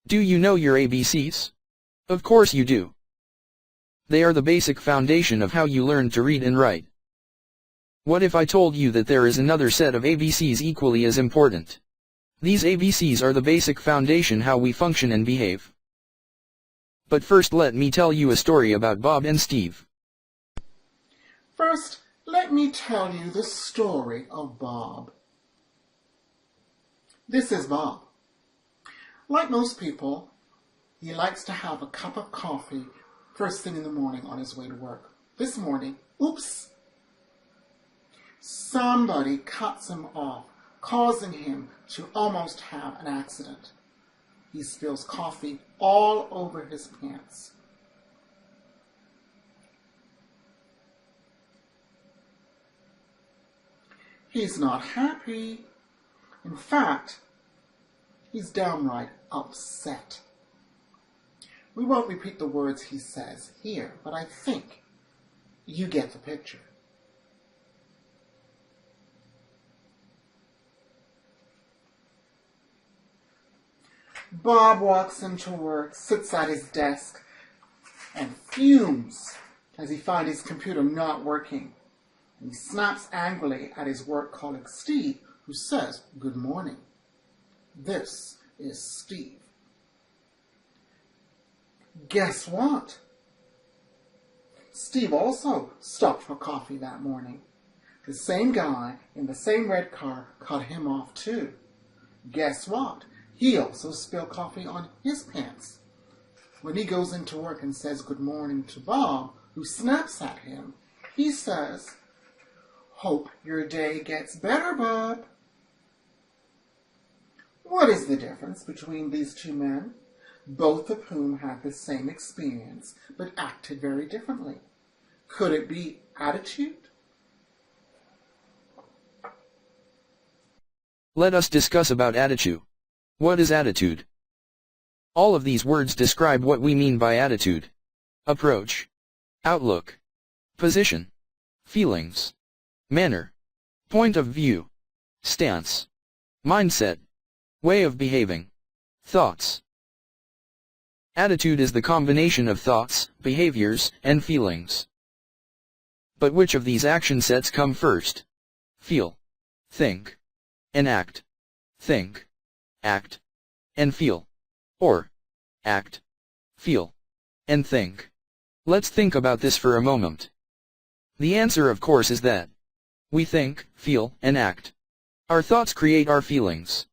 Do you know your ABCs? Of course you do. They are the basic foundation of how you learn to read and write. What if I told you that there is another set of ABCs equally as important? These ABCs are the basic foundation how we function and behave. But first let me tell you a story about Bob and Steve. First, let me tell you the story of Bob. This is Bob. Like most people, he likes to have a cup of coffee first thing in the morning on his way to work. This morning, oops, somebody cuts him off, causing him to almost have an accident. He spills coffee all over his pants. He's not happy. In fact, he's downright upset. We won't repeat the words he says here, but I think you get the picture. Bob walks into work, sits at his desk, and fumes as he finds his computer not working. And he snaps angrily at his work colleague Steve, who says, "Good morning. This is Steve." Guess what? Steve also stopped for coffee that morning. The same guy in the same red car cut him off too. Guess what? He also spilled coffee on his pants. When he goes into work and says good morning to Bob, who snaps at him, he says, "Hope your day gets better, Bob." What is the difference between these two men, both of whom had the same experience but acted very differently? Could it be attitude? Let us discuss about attitude. What is attitude? All of these words describe what we mean by attitude: approach, outlook, position, feelings, manner, point of view, stance, mindset, way of behaving, thoughts. Attitude is the combination of thoughts, behaviors, and feelings. But which of these action sets come first? Feel, think, and act. Think, act, and feel. Or, act, feel, and think. Let's think about this for a moment. The answer, of course, is that we think, feel, and act. Our thoughts create our feelings.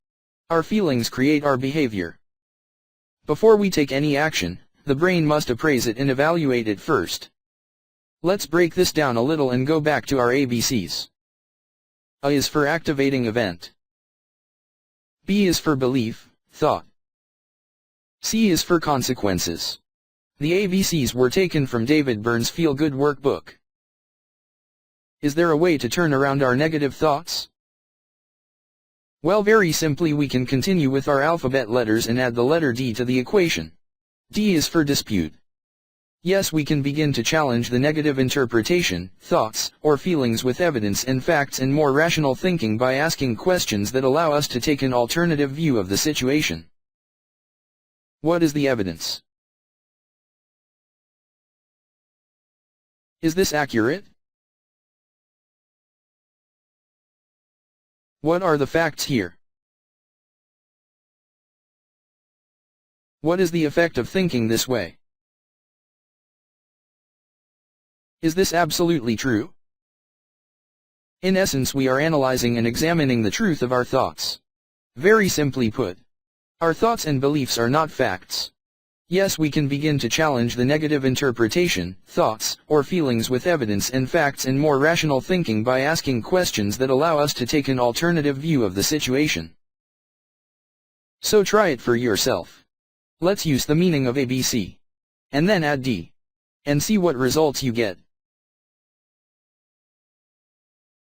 Our feelings create our behavior. Before we take any action, the brain must appraise it and evaluate it first. Let's break this down a little and go back to our ABCs. A is for activating event. B is for belief, thought. C is for consequences. The ABCs were taken from David Byrne's Feel Good Workbook. Is there a way to turn around our negative thoughts? Well, very simply, we can continue with our alphabet letters and add the letter D to the equation. D is for dispute. Yes, we can begin to challenge the negative interpretation, thoughts, or feelings with evidence and facts and more rational thinking by asking questions that allow us to take an alternative view of the situation. What is the evidence? Is this accurate? What are the facts here? What is the effect of thinking this way? Is this absolutely true? In essence, we are analyzing and examining the truth of our thoughts. Very simply put, our thoughts and beliefs are not facts. Yes, we can begin to challenge the negative interpretation, thoughts, or feelings with evidence and facts and more rational thinking by asking questions that allow us to take an alternative view of the situation. So try it for yourself. Let's use the meaning of ABC. And then add D. And see what results you get.